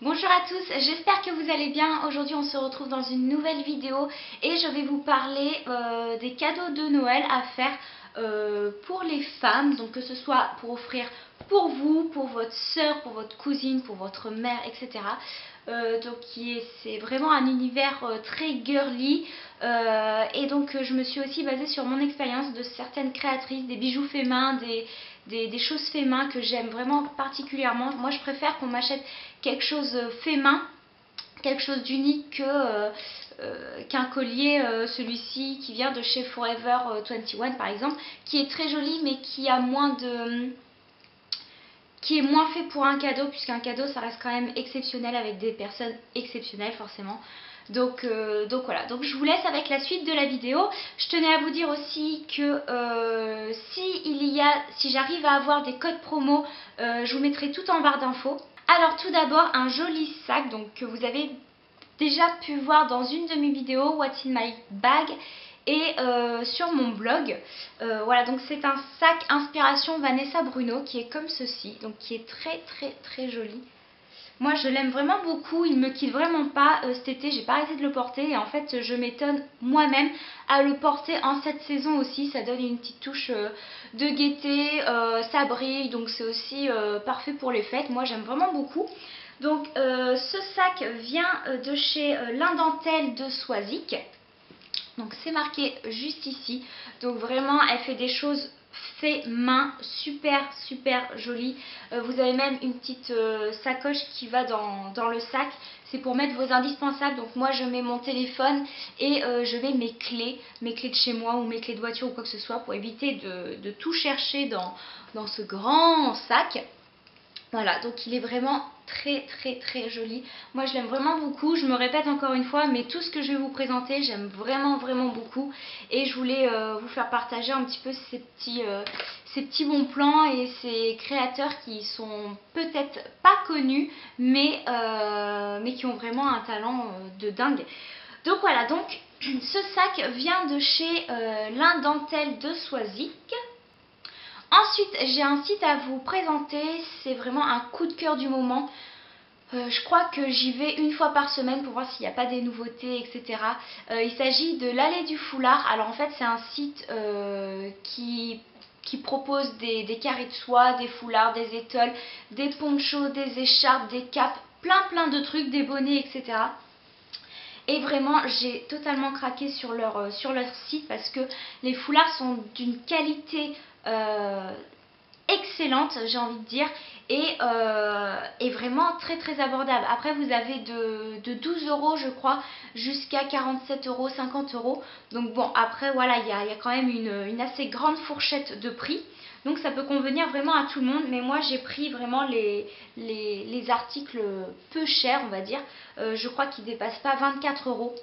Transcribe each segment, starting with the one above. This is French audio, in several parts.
Bonjour à tous, j'espère que vous allez bien. Aujourd'hui on se retrouve dans une nouvelle vidéo et je vais vous parler des cadeaux de Noël à faire pour les femmes. Donc que ce soit pour offrir pour vous, pour votre soeur, pour votre cousine, pour votre mère, etc. Donc c'est vraiment un univers très girly. Et donc je me suis aussi basée sur mon expérience de certaines créatrices, des bijoux faits main, des choses fait main que j'aime vraiment particulièrement. Moi je préfère qu'on m'achète quelque chose fait main, quelque chose d'unique qu'un collier, celui-ci qui vient de chez Forever 21 par exemple, qui est très joli mais qui a qui est moins fait pour un cadeau, puisqu'un cadeau ça reste quand même exceptionnel avec des personnes exceptionnelles forcément. Donc voilà, donc je vous laisse avec la suite de la vidéo. Je tenais à vous dire aussi que si j'arrive à avoir des codes promo, je vous mettrai tout en barre d'infos. Alors tout d'abord un joli sac donc, que vous avez déjà pu voir dans une de mes vidéos What's in my bag et sur mon blog. Voilà, donc c'est un sac inspiration Vanessa Bruno qui est comme ceci, donc qui est très joli. Moi je l'aime vraiment beaucoup, il me quitte vraiment pas cet été, j'ai pas arrêté de le porter et en fait je m'étonne moi-même à le porter en cette saison aussi, ça donne une petite touche de gaieté, ça brille, donc c'est aussi parfait pour les fêtes, moi j'aime vraiment beaucoup. Donc ce sac vient de chez L'Indentelle de Soisic. Donc c'est marqué juste ici. Donc vraiment elle fait des choses fait main, super jolie. Vous avez même une petite sacoche qui va dans le sac. C'est pour mettre vos indispensables. Donc moi je mets mon téléphone et je mets mes clés de chez moi ou mes clés de voiture ou quoi que ce soit pour éviter de tout chercher dans ce grand sac. Voilà, donc il est vraiment très joli. Moi je l'aime vraiment beaucoup, je me répète encore une fois, mais tout ce que je vais vous présenter, j'aime vraiment beaucoup. Et je voulais vous faire partager un petit peu ces petits bons plans et ces créateurs qui sont peut-être pas connus, mais qui ont vraiment un talent de dingue. Donc voilà, donc ce sac vient de chez L'Indentelle de Soisic. Ensuite, j'ai un site à vous présenter, c'est vraiment un coup de cœur du moment. Je crois que j'y vais une fois par semaine pour voir s'il n'y a pas des nouveautés, etc. Il s'agit de l'Allée du Foulard. Alors en fait, c'est un site qui propose des carrés de soie, des foulards, des étoiles, des ponchos, des écharpes, des capes, plein de trucs, des bonnets, etc. Et vraiment, j'ai totalement craqué sur leur site parce que les foulards sont d'une qualité excellente, j'ai envie de dire, et vraiment très abordable. Après, vous avez de 12 € je crois jusqu'à 47 €, 50 €. Donc bon, après voilà, il y a quand même une assez grande fourchette de prix. Donc ça peut convenir vraiment à tout le monde, mais moi j'ai pris vraiment les articles peu chers, on va dire. Je crois qu'ils ne dépassent pas 24 €.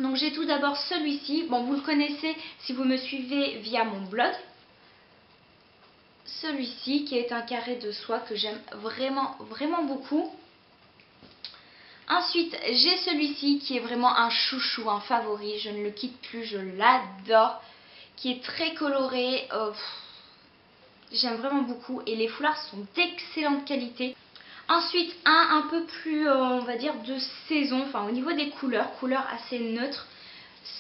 Donc j'ai tout d'abord celui-ci. Bon, vous le connaissez si vous me suivez via mon blog. Celui-ci qui est un carré de soie que j'aime vraiment beaucoup. Ensuite, j'ai celui-ci qui est vraiment un chouchou, un favori. Je ne le quitte plus, je l'adore. Qui est très coloré. J'aime vraiment beaucoup. Et les foulards sont d'excellente qualité. Ensuite, un peu plus, on va dire, de saison. Enfin, au niveau des couleurs assez neutres.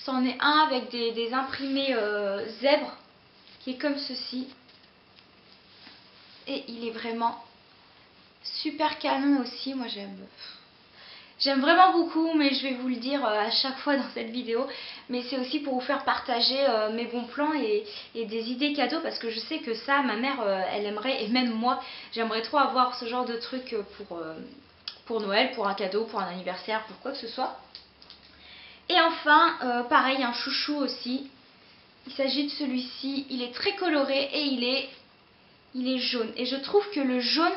C'en est un avec des imprimés zèbres. Qui est comme ceci. Et il est vraiment super canon aussi. Moi j'aime vraiment beaucoup, mais je vais vous le dire à chaque fois dans cette vidéo. Mais c'est aussi pour vous faire partager mes bons plans et des idées cadeaux, parce que je sais que ça, ma mère, elle aimerait, et même moi, j'aimerais trop avoir ce genre de truc pour Noël, pour un cadeau, pour un anniversaire, pour quoi que ce soit. Et enfin, pareil, un chouchou aussi. Il s'agit de celui-ci. Il est très coloré et il est jaune. Et je trouve que le jaune,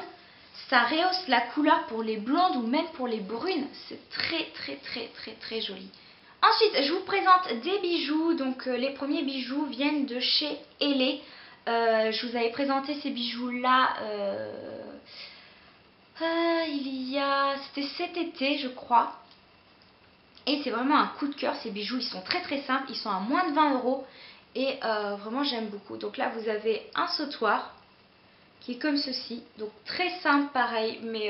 ça rehausse la couleur pour les blondes ou même pour les brunes. C'est très joli. Ensuite, je vous présente des bijoux. Donc les premiers bijoux viennent de chez Elle. Je vous avais présenté ces bijoux-là c'était cet été, je crois. Et c'est vraiment un coup de cœur. Ces bijoux, ils sont très simples. Ils sont à moins de 20 €. Et vraiment, j'aime beaucoup. Donc là, vous avez un sautoir qui est comme ceci, donc très simple pareil, mais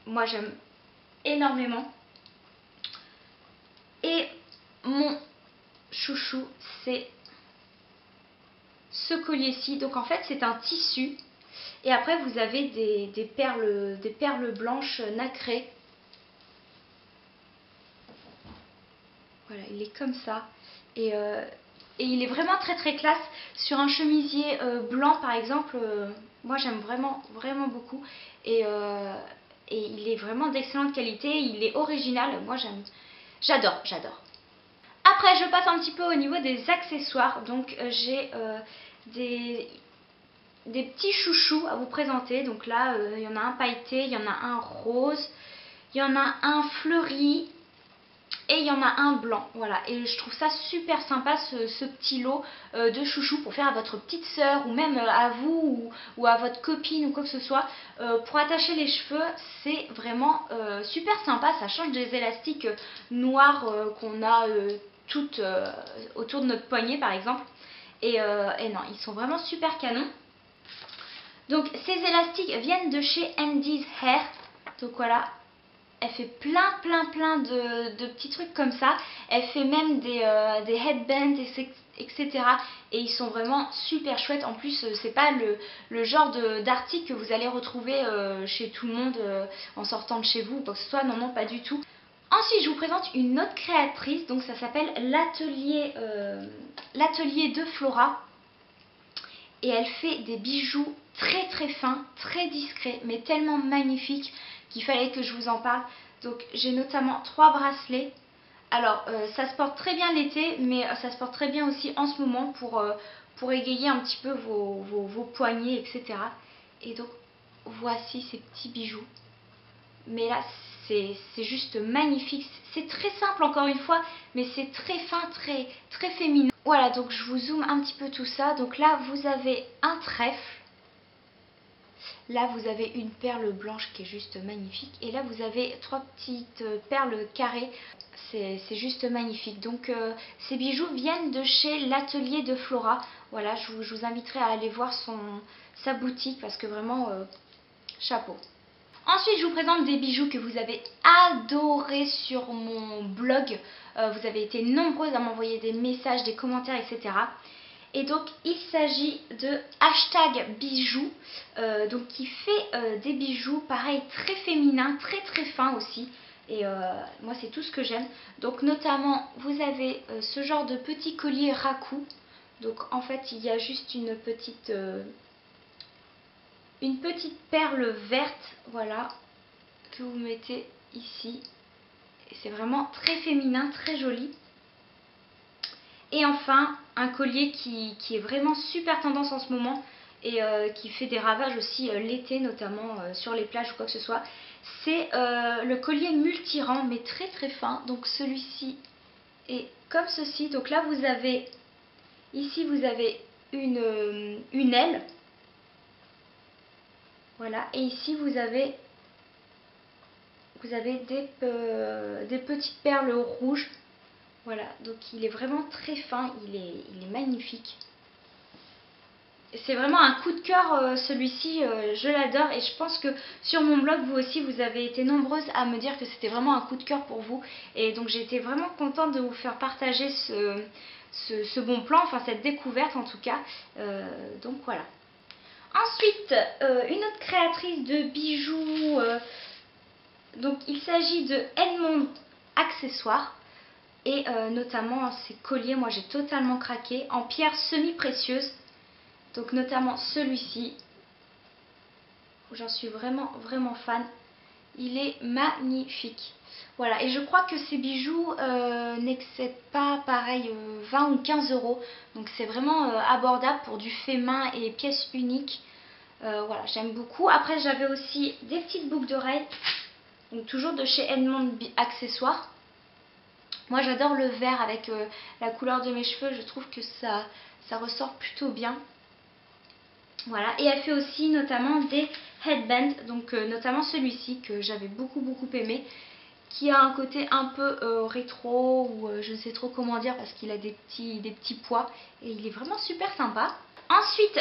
moi j'aime énormément. Et mon chouchou, c'est ce collier-ci. Donc en fait c'est un tissu. Et après vous avez des perles blanches nacrées. Voilà, il est comme ça. Et il est vraiment très très classe. Sur un chemisier blanc par exemple, moi j'aime vraiment beaucoup. Et il est vraiment d'excellente qualité. Il est original, moi j'adore. Après je passe un petit peu au niveau des accessoires. Donc j'ai des petits chouchous à vous présenter. Donc là il y en a un pailleté, il y en a un rose, il y en a un fleuri et il y en a un blanc. Voilà, et je trouve ça super sympa ce petit lot de chouchous pour faire à votre petite soeur ou même à vous ou à votre copine ou quoi que ce soit. Pour attacher les cheveux, c'est vraiment super sympa. Ça change des élastiques noirs qu'on a toutes autour de notre poignet par exemple. Et non, ils sont vraiment super canons. Donc ces élastiques viennent de chez Andy's Hair. Donc voilà, elle fait plein de petits trucs comme ça. Elle fait même des headbands, etc. Et ils sont vraiment super chouettes. En plus, c'est pas le genre d'article que vous allez retrouver chez tout le monde en sortant de chez vous ou quoi que ce soit. Non, pas du tout. Ensuite, je vous présente une autre créatrice. Donc ça s'appelle l'atelier de Flora. Et elle fait des bijoux très fins, très discrets, mais tellement magnifiques qu'il fallait que je vous en parle. Donc j'ai notamment 3 bracelets. Alors ça se porte très bien l'été, mais ça se porte très bien aussi en ce moment pour égayer un petit peu vos poignets, etc. Et donc voici ces petits bijoux. Mais là c'est juste magnifique. C'est très simple encore une fois, mais c'est très fin, très féminin. Voilà, donc je vous zoome un petit peu tout ça. Donc là vous avez un trèfle. Là vous avez une perle blanche qui est juste magnifique. Et là vous avez 3 petites perles carrées. C'est juste magnifique. Donc ces bijoux viennent de chez l'atelier de Flora. Voilà, je vous inviterai à aller voir sa boutique parce que vraiment chapeau. Ensuite je vous présente des bijoux que vous avez adorés sur mon blog. Vous avez été nombreuses à m'envoyer des messages, des commentaires, etc. Et donc il s'agit de hashtag bijoux, donc qui fait des bijoux pareil très féminins, très fins aussi. Et moi c'est tout ce que j'aime. Donc notamment vous avez ce genre de petit collier raku. Donc en fait il y a juste une petite perle verte, voilà, que vous mettez ici. Et c'est vraiment très féminin, très joli. Et enfin, un collier qui est vraiment super tendance en ce moment et qui fait des ravages aussi l'été, notamment sur les plages ou quoi que ce soit. C'est le collier multirang, mais très fin. Donc celui-ci est comme ceci. Donc là, vous avez, ici, vous avez une aile. Voilà. Et ici, vous avez des petites perles rouges. Voilà, donc il est vraiment très fin, il est magnifique. C'est vraiment un coup de cœur celui-ci, je l'adore et je pense que sur mon blog vous aussi vous avez été nombreuses à me dire que c'était vraiment un coup de cœur pour vous. Et donc j'ai été vraiment contente de vous faire partager ce bon plan, enfin cette découverte en tout cas. Donc voilà. Ensuite, une autre créatrice de bijoux, donc il s'agit de Edmond Accessoires. Et notamment ces colliers, moi j'ai totalement craqué en pierres semi-précieuses. Donc notamment celui-ci, j'en suis vraiment fan. Il est magnifique. Voilà, et je crois que ces bijoux n'excèdent pas pareil 20 ou 15 euros. Donc c'est vraiment abordable pour du fait main et pièces uniques. Voilà, j'aime beaucoup. Après j'avais aussi des petites boucles d'oreilles. Donc toujours de chez Edmond Accessoires. Moi j'adore le vert avec la couleur de mes cheveux, je trouve que ça ressort plutôt bien. Voilà, et elle fait aussi notamment des headbands, donc notamment celui-ci que j'avais beaucoup aimé, qui a un côté un peu rétro ou je ne sais trop comment dire parce qu'il a des petits pois et il est vraiment super sympa. Ensuite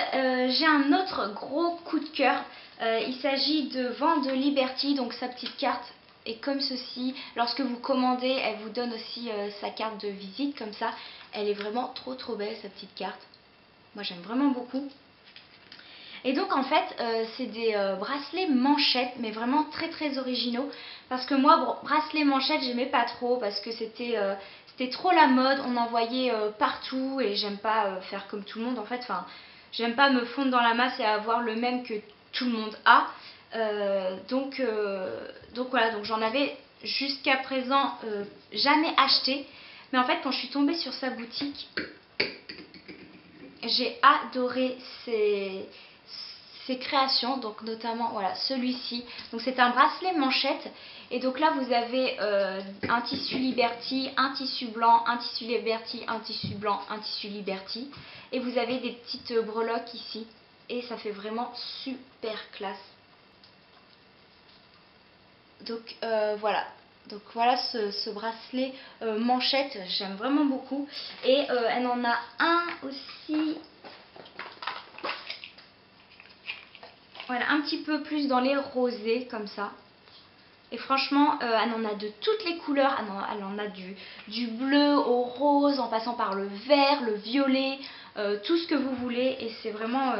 j'ai un autre gros coup de cœur, Il s'agit de Vent de Liberty, donc sa petite carte est comme ceci. Lorsque vous commandez, elle vous donne aussi sa carte de visite comme ça. Elle est vraiment trop belle, sa petite carte. Moi j'aime vraiment beaucoup. Et donc en fait c'est des bracelets manchettes, mais vraiment très originaux. Parce que moi, bon, bracelets manchettes j'aimais pas trop parce que c'était trop la mode, on en voyait partout et j'aime pas faire comme tout le monde en fait. Enfin, j'aime pas me fondre dans la masse et avoir le même que tout le monde a. Donc voilà, donc j'en avais jusqu'à présent jamais acheté. Mais en fait quand je suis tombée sur sa boutique, j'ai adoré ses créations, donc notamment voilà celui-ci. Donc c'est un bracelet manchette et donc là vous avez un tissu Liberty, un tissu blanc, un tissu Liberty, un tissu blanc, un tissu Liberty et vous avez des petites breloques ici et ça fait vraiment super classe. Donc voilà. Donc voilà ce bracelet manchette, j'aime vraiment beaucoup. Et elle en a un aussi, voilà, un petit peu plus dans les rosés comme ça. Et franchement, elle en a de toutes les couleurs. Elle en a du bleu au rose, en passant par le vert, le violet, tout ce que vous voulez. Et c'est vraiment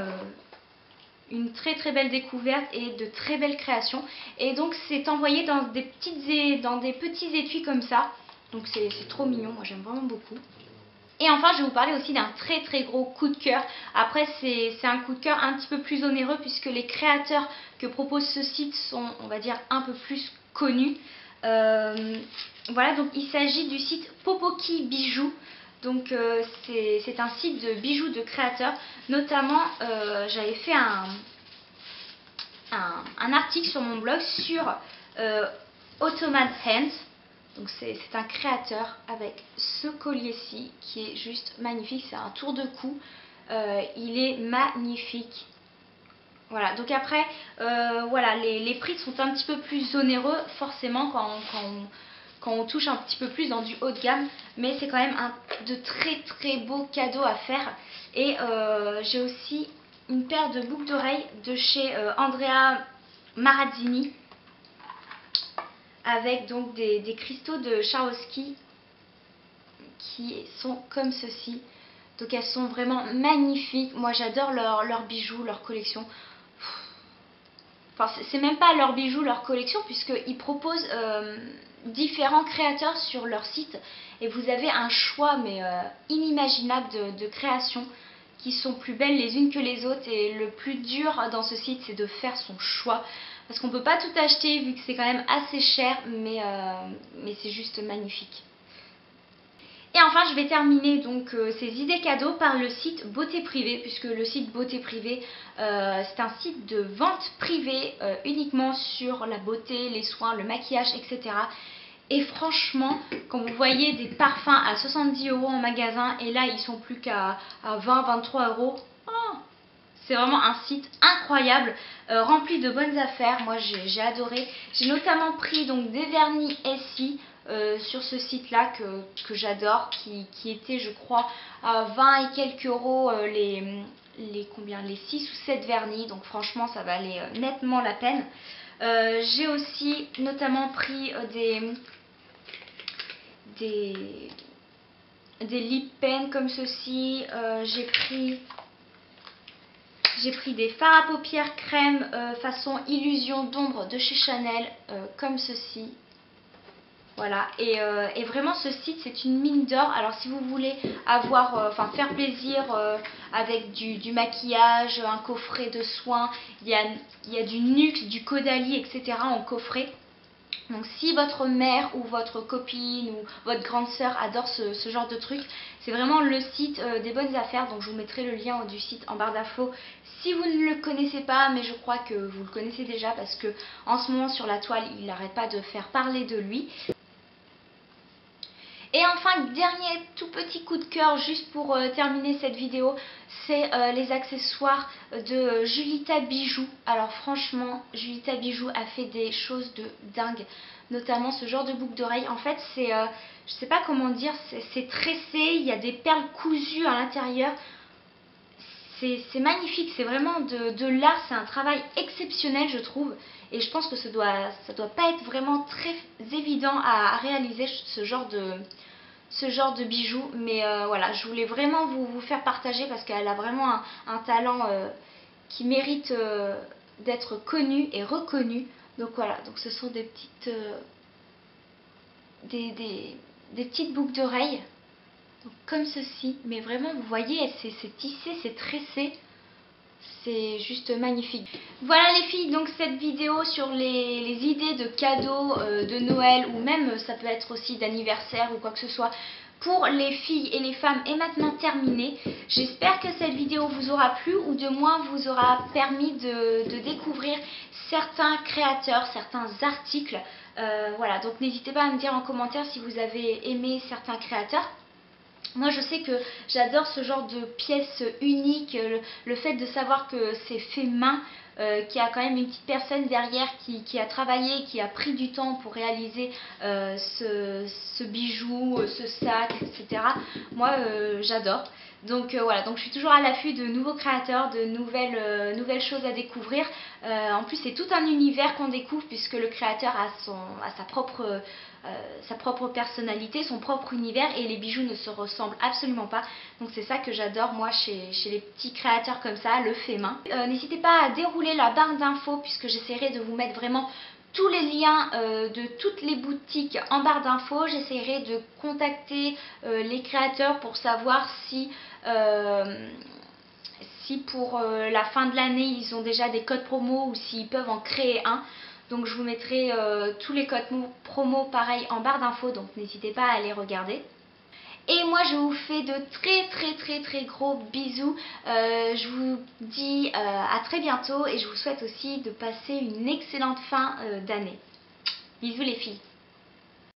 une très belle découverte et de très belles créations. Et donc c'est envoyé dans des petits étuis comme ça. Donc c'est trop mignon, moi j'aime vraiment beaucoup. Et enfin je vais vous parler aussi d'un très gros coup de cœur. Après c'est un coup de cœur un petit peu plus onéreux puisque les créateurs que propose ce site sont, on va dire, un peu plus connus. Voilà, donc il s'agit du site Popoki Bijoux. Donc c'est un site de bijoux de créateurs. Notamment j'avais fait un article sur mon blog sur Ottoman Hands. Donc c'est un créateur avec ce collier-ci qui est juste magnifique. C'est un tour de cou. Il est magnifique. Voilà, donc après, voilà, les prix sont un petit peu plus onéreux forcément quand on touche un petit peu plus dans du haut de gamme. Mais c'est quand même de très beaux cadeaux à faire. Et j'ai aussi une paire de boucles d'oreilles de chez Andrea Marazzini avec donc des cristaux de Swarovski qui sont comme ceci. Donc elles sont vraiment magnifiques. Moi j'adore leurs bijoux, leur collection. Enfin c'est même pas leurs bijoux, leur collection, puisqu'ils proposent différents créateurs sur leur site. Et vous avez un choix mais inimaginable de créations qui sont plus belles les unes que les autres. Et le plus dur dans ce site c'est de faire son choix. Parce qu'on ne peut pas tout acheter vu que c'est quand même assez cher, mais c'est juste magnifique. Et enfin je vais terminer donc ces idées cadeaux par le site Beauté Privée, puisque le site Beauté Privée c'est un site de vente privée uniquement sur la beauté, les soins, le maquillage, etc. Et franchement, quand vous voyez des parfums à 70 € en magasin et là ils sont plus qu'à 20-23 €, oh, c'est vraiment un site incroyable, rempli de bonnes affaires. Moi j'ai adoré. J'ai notamment pris donc des vernis SI sur ce site là que j'adore, qui était je crois à 20 et quelques euros les 6 ou 7 vernis. Donc franchement ça valait nettement la peine. J'ai aussi notamment pris des lip pen comme ceci. J'ai pris des fards à paupières crème façon illusion d'ombre de chez Chanel comme ceci. Voilà, et vraiment ce site c'est une mine d'or. Alors si vous voulez avoir, faire plaisir avec du maquillage, un coffret de soins, il y a du NYX, du Caudalie, etc. en coffret. Donc si votre mère ou votre copine ou votre grande sœur adore ce genre de truc, c'est vraiment le site des bonnes affaires. Donc je vous mettrai le lien du site en barre d'infos si vous ne le connaissez pas, mais je crois que vous le connaissez déjà parce que en ce moment sur la toile il n'arrête pas de faire parler de lui. Et enfin, dernier tout petit coup de cœur juste pour terminer cette vidéo, c'est les accessoires de Julita Bijoux. Alors franchement, Julita Bijoux a fait des choses de dingue, notamment ce genre de boucle d'oreille. En fait, c'est, je sais pas comment dire, c'est tressé, il y a des perles cousues à l'intérieur. c'est magnifique, c'est vraiment de l'art, c'est un travail exceptionnel je trouve. Et je pense que ça doit pas être vraiment très évident à réaliser ce genre de bijoux. Mais voilà, je voulais vraiment vous faire partager parce qu'elle a vraiment un talent qui mérite d'être connu et reconnu. Donc voilà, donc ce sont des petites, des petites boucles d'oreilles. Comme ceci, mais vraiment vous voyez c'est tissé, c'est tressé, c'est juste magnifique. Voilà les filles, donc cette vidéo sur les idées de cadeaux de Noël, ou même ça peut être aussi d'anniversaire ou quoi que ce soit, pour les filles et les femmes est maintenant terminée. J'espère que cette vidéo vous aura plu, ou de moins vous aura permis de découvrir certains créateurs, certains articles. Voilà, donc n'hésitez pas à me dire en commentaire si vous avez aimé certains créateurs. Moi je sais que j'adore ce genre de pièces uniques, le fait de savoir que c'est fait main, qu'il y a quand même une petite personne derrière qui a travaillé, qui a pris du temps pour réaliser ce bijou, ce sac, etc. Moi j'adore. Donc voilà, donc je suis toujours à l'affût de nouveaux créateurs, de nouvelles choses à découvrir. En plus c'est tout un univers qu'on découvre puisque le créateur a sa propre personnalité, son propre univers, et les bijoux ne se ressemblent absolument pas. Donc c'est ça que j'adore moi chez les petits créateurs comme ça, le fait main. N'hésitez pas à dérouler la barre d'infos puisque j'essaierai de vous mettre vraiment tous les liens de toutes les boutiques en barre d'infos. J'essaierai de contacter les créateurs pour savoir si pour la fin de l'année ils ont déjà des codes promo ou s'ils peuvent en créer un. Donc je vous mettrai tous les codes promo pareil en barre d'infos, donc n'hésitez pas à aller regarder. Et moi je vous fais de très gros bisous. Je vous dis à très bientôt et je vous souhaite aussi de passer une excellente fin d'année. Bisous les filles.